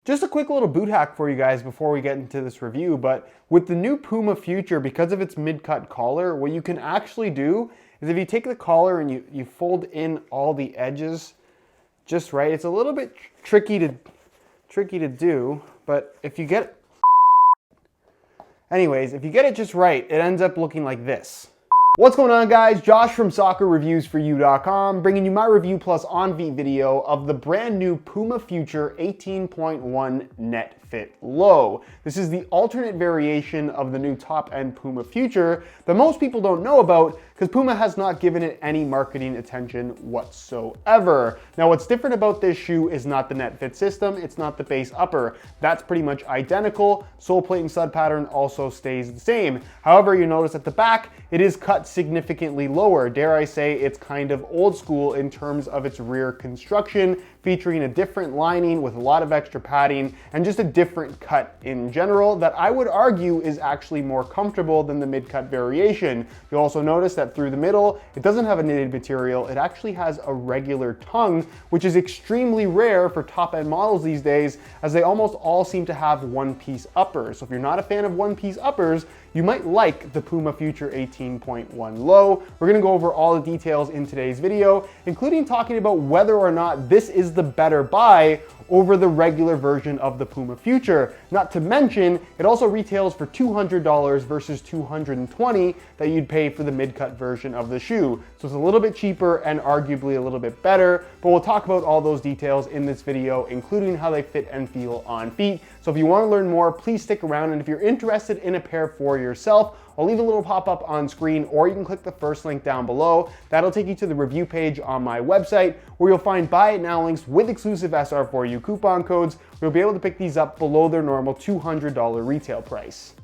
Just a quick little boot hack for you guys before we get into this review, but with the new Puma Future, because of its mid-cut collar, what you can actually do is if you take the collar and you fold in all the edges just right, it's a little bit tricky to do, but if you get it just right, it ends up looking like this. What's going on, guys? Josh from SoccerReviewsForYou.com, bringing you my review plus on-feet video of the brand new Puma Future 18.1 Net Fit Low. This is the alternate variation of the new top-end Puma Future that most people don't know about because Puma has not given it any marketing attention whatsoever. Now, what's different about this shoe is not the net fit system, it's not the base upper. That's pretty much identical. Sole plate and stud pattern also stays the same. However, you notice at the back, it is cut significantly lower. Dare I say it's kind of old school in terms of its rear construction, featuring a different lining with a lot of extra padding and just a different cut in general that I would argue is actually more comfortable than the mid-cut variation. You'll also notice that through the middle, it doesn't have a knitted material, it actually has a regular tongue, which is extremely rare for top-end models these days, as they almost all seem to have one-piece uppers. So if you're not a fan of one-piece uppers, you might like the Puma Future 18.1 Low. We're gonna go over all the details in today's video, including talking about whether or not this is the better buy over the regular version of the Puma Future. Not to mention, it also retails for $200 versus $220 that you'd pay for the mid-cut version of the shoe. So it's a little bit cheaper and arguably a little bit better, but we'll talk about all those details in this video, including how they fit and feel on feet. So if you want to learn more, please stick around, and if you're interested in a pair for yourself, I'll leave a little pop-up on screen, or you can click the first link down below. That'll take you to the review page on my website, where you'll find buy it now links with exclusive SR4U coupon codes, where you'll be able to pick these up below their normal $200 retail price.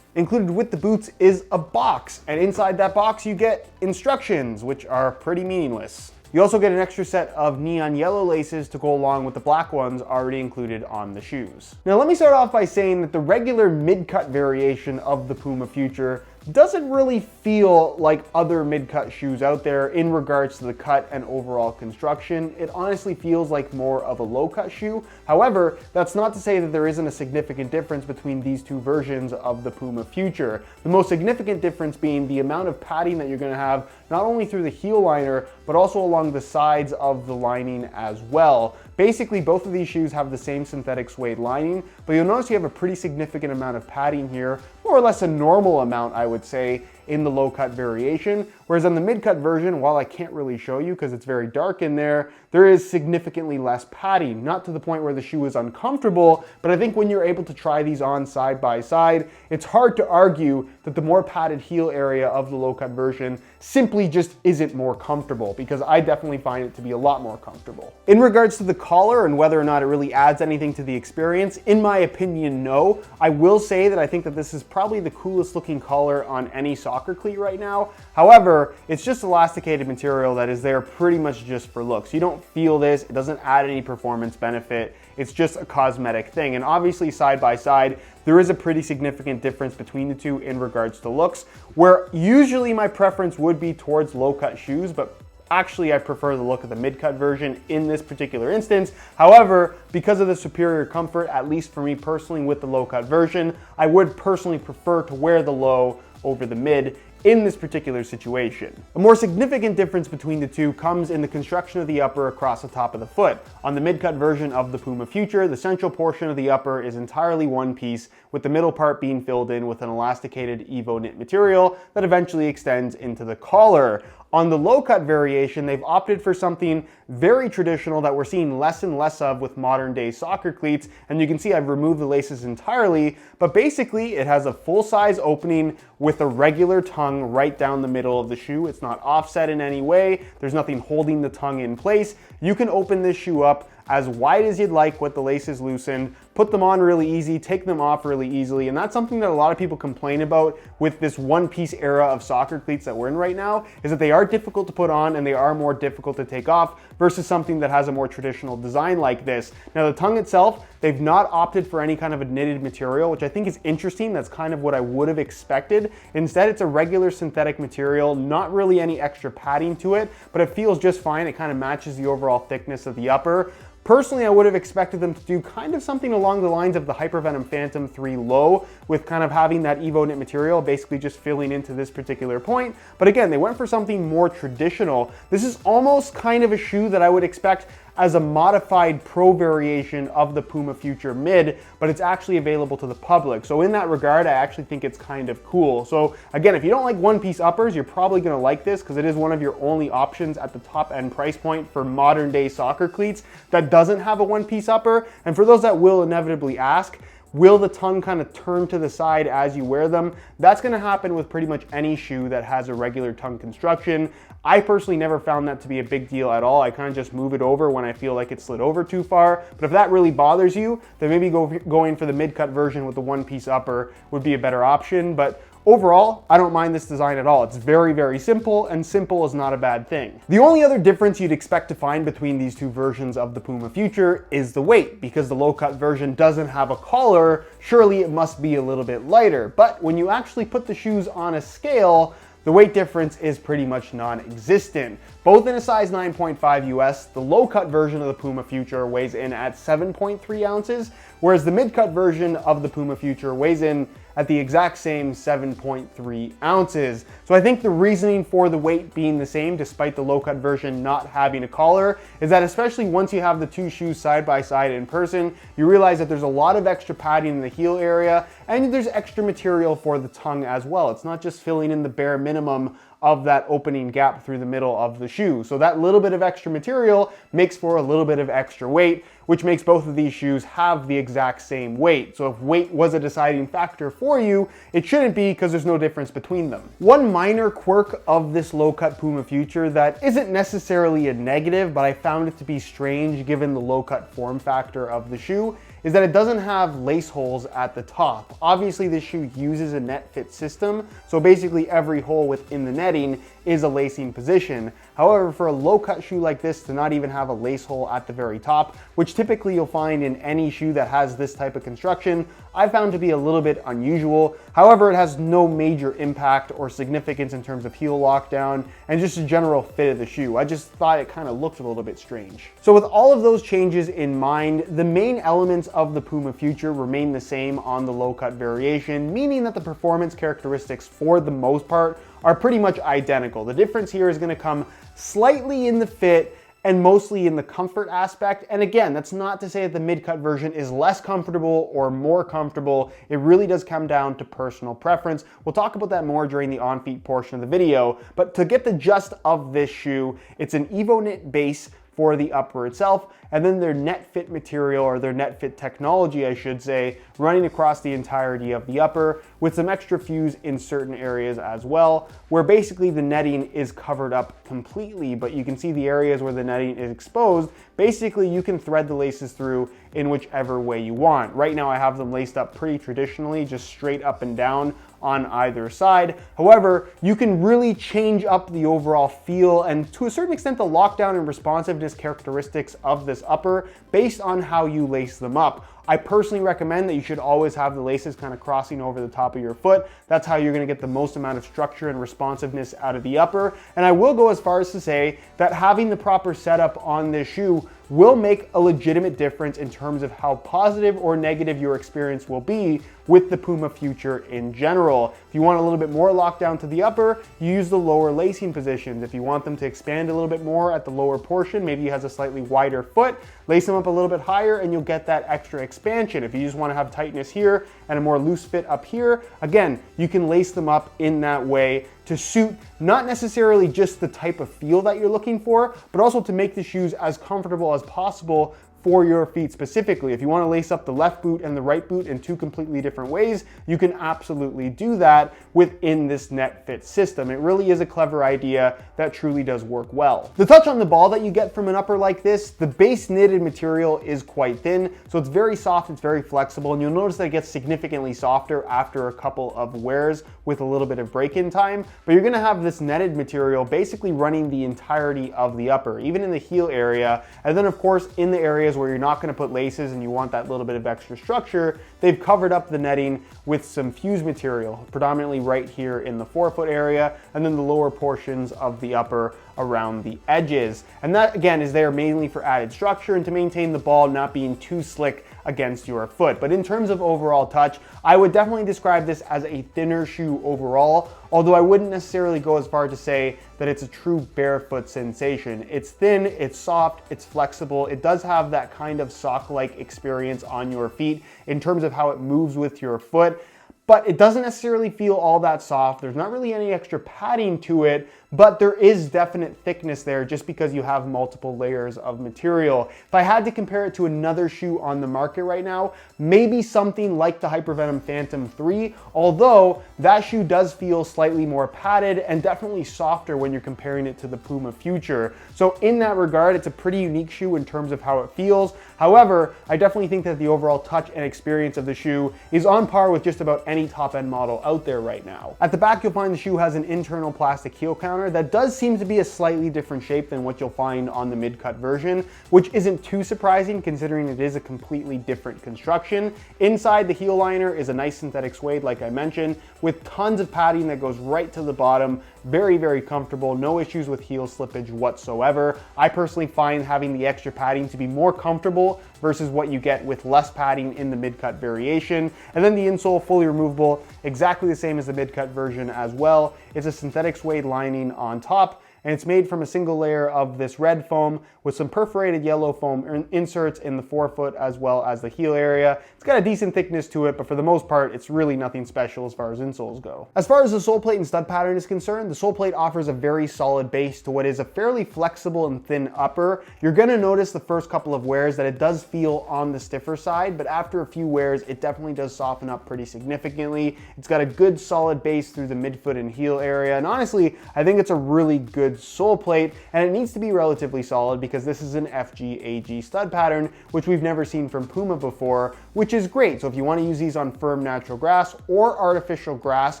Included with the boots is a box, and inside that box you get instructions, which are pretty meaningless. You also get an extra set of neon yellow laces to go along with the black ones already included on the shoes. Now let me start off by saying that the regular mid-cut variation of the Puma Future doesn't really feel like other mid-cut shoes out there in regards to the cut and overall construction. It honestly feels like more of a low-cut shoe. However, that's not to say that there isn't a significant difference between these two versions of the Puma Future. The most significant difference being the amount of padding that you're going to have not only through the heel liner, but also along the sides of the lining as well. Basically, both of these shoes have the same synthetic suede lining, but you'll notice you have a pretty significant amount of padding here, more or less a normal amount, I would say, in the low-cut variation. Whereas on the mid-cut version, while I can't really show you because it's very dark in there, there is significantly less padding. Not to the point where the shoe is uncomfortable, but I think when you're able to try these on side by side, it's hard to argue that the more padded heel area of the low-cut version simply just isn't more comfortable, because I definitely find it to be a lot more comfortable. In regards to the collar and whether or not it really adds anything to the experience, in my opinion, no. I will say that I think that this is probably the coolest looking collar on any soccer cleat right now. However, it's just elasticated material that is there pretty much just for looks. You don't feel this, it doesn't add any performance benefit, it's just a cosmetic thing. And obviously side by side, there is a pretty significant difference between the two in regards to looks, where usually my preference would be towards low-cut shoes, but actually I prefer the look of the mid-cut version in this particular instance. However, because of the superior comfort, at least for me personally with the low-cut version, I would personally prefer to wear the low over the mid in this particular situation. A more significant difference between the two comes in the construction of the upper across the top of the foot. On the mid-cut version of the Puma Future, the central portion of the upper is entirely one piece, with the middle part being filled in with an elasticated Evo knit material that eventually extends into the collar. On the low-cut variation, they've opted for something very traditional that we're seeing less and less of with modern day soccer cleats, and you can see I've removed the laces entirely, but basically it has a full-size opening with a regular tongue right down the middle of the shoe. It's not offset in any way, there's nothing holding the tongue in place. You can open this shoe up as wide as you'd like with the laces loosened, put them on really easy, take them off really easily, and that's something that a lot of people complain about with this one-piece era of soccer cleats that we're in right now, is that they are difficult to put on and they are more difficult to take off versus something that has a more traditional design like this. Now the tongue itself, they've not opted for any kind of a knitted material, which I think is interesting. That's kind of what I would have expected. Instead, it's a regular synthetic material, not really any extra padding to it, but it feels just fine. It kind of matches the overall thickness of the upper. Personally, I would have expected them to do kind of something along the lines of the Hypervenom Phantom 3 Low, with kind of having that Evo knit material basically just filling into this particular point. But again, they went for something more traditional. This is almost kind of a shoe that I would expect as a modified pro variation of the Puma Future Mid, but it's actually available to the public. So in that regard, I actually think it's kind of cool. So again, if you don't like one-piece uppers, you're probably gonna like this because it is one of your only options at the top end price point for modern day soccer cleats that doesn't have a one-piece upper. And for those that will inevitably ask, will the tongue kind of turn to the side as you wear them? That's gonna happen with pretty much any shoe that has a regular tongue construction. I personally never found that to be a big deal at all. I kind of just move it over when I feel like it slid over too far. But if that really bothers you, then maybe going for the mid-cut version with the one-piece upper would be a better option. But overall, I don't mind this design at all. It's very, very simple, and simple is not a bad thing. The only other difference you'd expect to find between these two versions of the Puma Future is the weight. Because the low-cut version doesn't have a collar, surely it must be a little bit lighter. But when you actually put the shoes on a scale, the weight difference is pretty much non-existent. Both in a size 9.5 US, the low-cut version of the Puma Future weighs in at 7.3 ounces, whereas the mid-cut version of the Puma Future weighs in at the exact same 7.3 ounces. So I think the reasoning for the weight being the same, despite the low-cut version not having a collar, is that especially once you have the two shoes side by side in person, you realize that there's a lot of extra padding in the heel area, and there's extra material for the tongue as well. It's not just filling in the bare minimum of that opening gap through the middle of the shoe. So that little bit of extra material makes for a little bit of extra weight, which makes both of these shoes have the exact same weight. So if weight was a deciding factor for you, it shouldn't be because there's no difference between them. One minor quirk of this low-cut Puma Future that isn't necessarily a negative, but I found it to be strange given the low-cut form factor of the shoe, is that it doesn't have lace holes at the top. Obviously, this shoe uses a net fit system, so basically every hole within the netting is a lacing position. However, for a low-cut shoe like this to not even have a lace hole at the very top, which typically you'll find in any shoe that has this type of construction, I found to be a little bit unusual. However, it has no major impact or significance in terms of heel lockdown and just a general fit of the shoe. I just thought it kind of looked a little bit strange. So with all of those changes in mind, the main elements of the Puma Future remain the same on the low-cut variation, meaning that the performance characteristics for the most part are pretty much identical. The difference here is going to come slightly in the fit and mostly in the comfort aspect. And again, that's not to say that the mid-cut version is less comfortable or more comfortable. It really does come down to personal preference. We'll talk about that more during the on-feet portion of the video. But to get the gist of this shoe, it's an Evo knit base for the upper itself, and then their net fit material, or their net fit technology, I should say, running across the entirety of the upper with some extra fuse in certain areas as well, where basically the netting is covered up completely, but you can see the areas where the netting is exposed. Basically, you can thread the laces through in whichever way you want. Right now, I have them laced up pretty traditionally, just straight up and down on either side. However, you can really change up the overall feel and to a certain extent the lockdown and responsiveness characteristics of this upper based on how you lace them up. I personally recommend that you should always have the laces kind of crossing over the top of your foot. That's how you're going to get the most amount of structure and responsiveness out of the upper. And I will go as far as to say that having the proper setup on this shoe will make a legitimate difference in terms of how positive or negative your experience will be with the Puma Future in general. If you want a little bit more lockdown to the upper, you use the lower lacing positions. If you want them to expand a little bit more at the lower portion, maybe he has a slightly wider foot, lace them up a little bit higher and you'll get that extra expansion. If you just want to have tightness here and a more loose fit up here, again, you can lace them up in that way to suit not necessarily just the type of feel that you're looking for, but also to make the shoes as comfortable as possible for your feet specifically. If you want to lace up the left boot and the right boot in two completely different ways, you can absolutely do that within this net fit system. It really is a clever idea that truly does work well. The touch on the ball that you get from an upper like this, the base knitted material is quite thin, so it's very soft, it's very flexible, and you'll notice that it gets significantly softer after a couple of wears with a little bit of break-in time, but you're gonna have this netted material basically running the entirety of the upper, even in the heel area, and then of course in the areas where you're not gonna put laces and you want that little bit of extra structure, they've covered up the netting with some fuse material, predominantly right here in the forefoot area, and then the lower portions of the upper around the edges. And that, again, is there mainly for added structure and to maintain the ball not being too slick against your foot. But in terms of overall touch, I would definitely describe this as a thinner shoe overall, although I wouldn't necessarily go as far to say that it's a true barefoot sensation. It's thin, it's soft, it's flexible. It does have that kind of sock-like experience on your feet in terms of how it moves with your foot, but it doesn't necessarily feel all that soft. There's not really any extra padding to it, but there is definite thickness there just because you have multiple layers of material. If I had to compare it to another shoe on the market right now, maybe something like the Hypervenom Phantom 3, although that shoe does feel slightly more padded and definitely softer when you're comparing it to the Puma Future. So in that regard, it's a pretty unique shoe in terms of how it feels. However, I definitely think that the overall touch and experience of the shoe is on par with just about any top-end model out there right now. At the back, you'll find the shoe has an internal plastic heel counter that does seem to be a slightly different shape than what you'll find on the mid-cut version, which isn't too surprising considering it is a completely different construction. Inside, the heel liner is a nice synthetic suede, like I mentioned, with tons of padding that goes right to the bottom. Very, very comfortable, no issues with heel slippage whatsoever. I personally find having the extra padding to be more comfortable versus what you get with less padding in the mid-cut variation. And then the insole, fully removable, exactly the same as the mid-cut version as well. It's a synthetic suede lining on top, and it's made from a single layer of this red foam with some perforated yellow foam inserts in the forefoot as well as the heel area. It's got a decent thickness to it, but for the most part, it's really nothing special as far as insoles go. As far as the sole plate and stud pattern is concerned, the sole plate offers a very solid base to what is a fairly flexible and thin upper. You're gonna notice the first couple of wears that it does feel on the stiffer side, but after a few wears, it definitely does soften up pretty significantly. It's got a good solid base through the midfoot and heel area, and honestly, I think it's a really good sole plate, and it needs to be relatively solid because this is an FG-AG stud pattern, which we've never seen from Puma before, which is great. So if you want to use these on firm natural grass or artificial grass,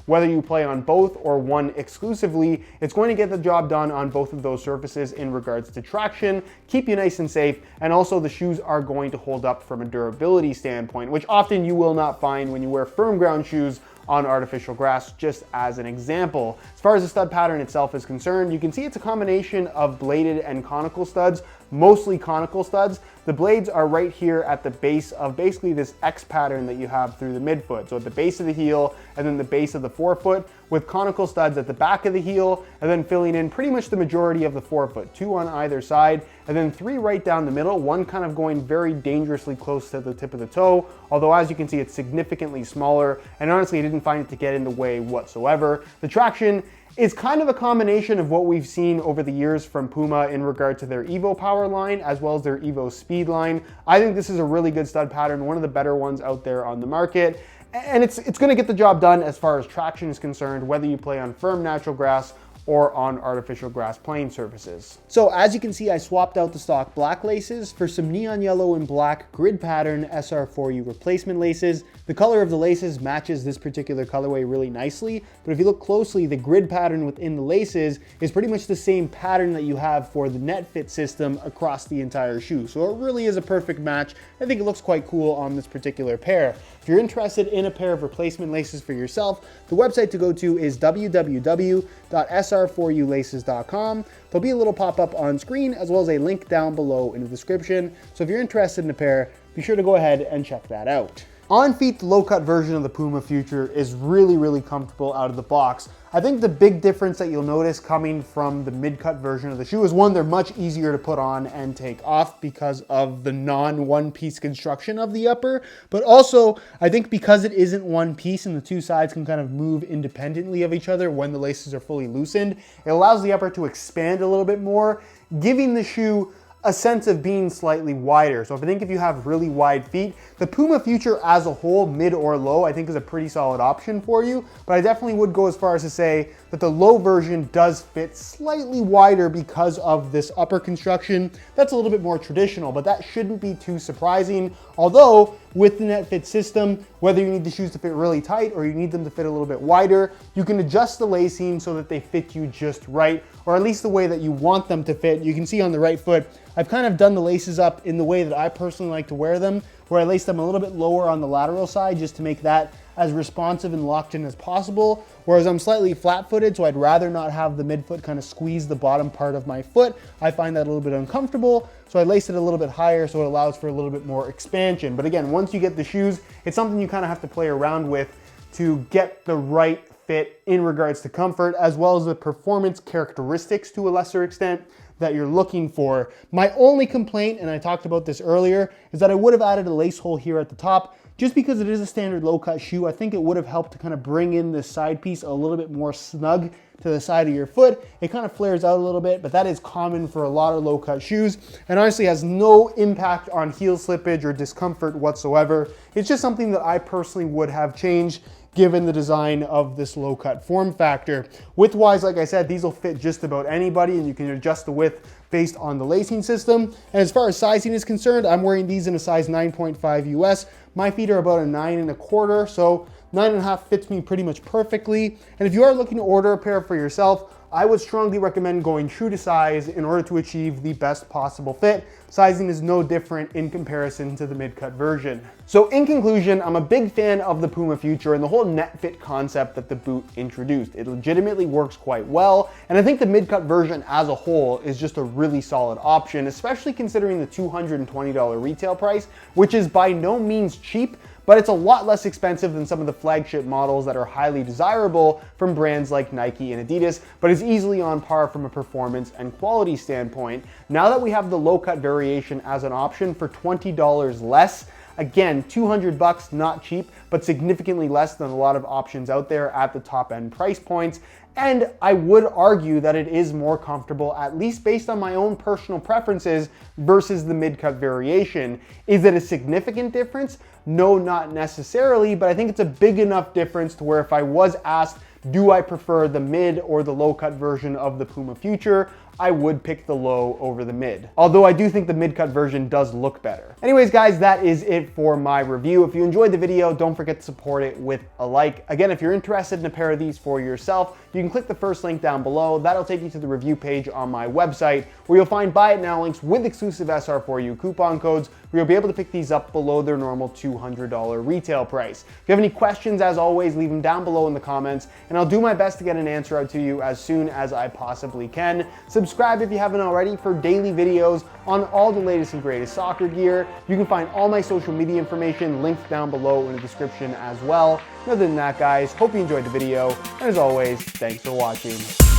whether you play on both or one exclusively, it's going to get the job done on both of those surfaces in regards to traction, keep you nice and safe, and also the shoes are going to hold up from a durability standpoint, which often you will not find when you wear firm ground shoes on artificial grass, just as an example. As far as the stud pattern itself is concerned, you can see it's a combination of bladed and conical studs, mostly conical studs. The blades are right here at the base of basically this X pattern that you have through the midfoot. So at the base of the heel and then the base of the forefoot, with conical studs at the back of the heel and then filling in pretty much the majority of the forefoot, 2 on either side, and then 3 right down the middle, one kind of going very dangerously close to the tip of the toe, although as you can see, it's significantly smaller, and honestly, I didn't find it to get in the way whatsoever. The traction is kind of a combination of what we've seen over the years from Puma in regard to their Evo Power line as well as their Evo Speed line. I think this is a really good stud pattern, one of the better ones out there on the market. And it's going to get the job done as far as traction is concerned, whether you play on firm natural grass or on artificial grass playing surfaces. So as you can see, I swapped out the stock black laces for some neon yellow and black grid pattern SR4U replacement laces. The color of the laces matches this particular colorway really nicely, but if you look closely, the grid pattern within the laces is pretty much the same pattern that you have for the NetFit system across the entire shoe. So it really is a perfect match. I think it looks quite cool on this particular pair. If you're interested in a pair of replacement laces for yourself, the website to go to is www.sr4ulaces.com. There'll be a little pop-up on screen as well as a link down below in the description. So if you're interested in a pair, be sure to go ahead and check that out. On feet, the low-cut version of the Puma Future is really, really comfortable out of the box. I think the big difference that you'll notice coming from the mid-cut version of the shoe is one, they're much easier to put on and take off because of the non-one-piece construction of the upper, but also I think because it isn't one piece and the two sides can kind of move independently of each other when the laces are fully loosened, it allows the upper to expand a little bit more, giving the shoe a sense of being slightly wider. So I think if you have really wide feet, the Puma Future as a whole, mid or low, I think is a pretty solid option for you, but I definitely would go as far as to say that the low version does fit slightly wider because of this upper construction. That's a little bit more traditional, but that shouldn't be too surprising. Although with the NetFit system, whether you need the shoes to fit really tight or you need them to fit a little bit wider, you can adjust the lacing so that they fit you just right, or at least the way that you want them to fit. You can see on the right foot, I've kind of done the laces up in the way that I personally like to wear them, where I laced them a little bit lower on the lateral side just to make that as responsive and locked in as possible. Whereas I'm slightly flat-footed, so I'd rather not have the midfoot kind of squeeze the bottom part of my foot. I find that a little bit uncomfortable, so I laced it a little bit higher so it allows for a little bit more expansion. But again, once you get the shoes, it's something you kind of have to play around with to get the right fit in regards to comfort, as well as the performance characteristics to a lesser extent that you're looking for. My only complaint, and I talked about this earlier, is that I would have added a lace hole here at the top. Just because it is a standard low-cut shoe, I think it would have helped to kind of bring in this side piece a little bit more snug to the side of your foot. It kind of flares out a little bit, but that is common for a lot of low-cut shoes, and honestly has no impact on heel slippage or discomfort whatsoever. It's just something that I personally would have changed given the design of this low-cut form factor. Width-wise, like I said, these will fit just about anybody, and you can adjust the width based on the lacing system. And as far as sizing is concerned, I'm wearing these in a size 9.5 US. My feet are about a 9.25, so 9.5 fits me pretty much perfectly. And if you are looking to order a pair for yourself, I would strongly recommend going true to size in order to achieve the best possible fit. Sizing is no different in comparison to the mid-cut version. So in conclusion, I'm a big fan of the Puma Future and the whole net fit concept that the boot introduced. It legitimately works quite well, and I think the mid-cut version as a whole is just a really solid option, especially considering the $220 retail price, which is by no means cheap, but it's a lot less expensive than some of the flagship models that are highly desirable from brands like Nike and Adidas, but is easily on par from a performance and quality standpoint. Now that we have the low-cut variation as an option for $20 less, again, 200 bucks, not cheap, but significantly less than a lot of options out there at the top end price points. And I would argue that it is more comfortable, at least based on my own personal preferences, versus the mid-cut variation. Is it a significant difference? No, not necessarily, but I think it's a big enough difference to where if I was asked, do I prefer the mid or the low-cut version of the Puma Future, I would pick the low over the mid. Although I do think the mid-cut version does look better. Anyways, guys, that is it for my review. If you enjoyed the video, don't forget to support it with a like. Again, if you're interested in a pair of these for yourself, you can click the first link down below. That'll take you to the review page on my website, where you'll find buy it now links with exclusive SR4U coupon codes, where you'll be able to pick these up below their normal $200 retail price. If you have any questions, as always, leave them down below in the comments, and I'll do my best to get an answer out to you as soon as I possibly can. Subscribe if you haven't already for daily videos on all the latest and greatest soccer gear. You can find all my social media information linked down below in the description as well. And other than that, guys, hope you enjoyed the video, and as always, thanks for watching.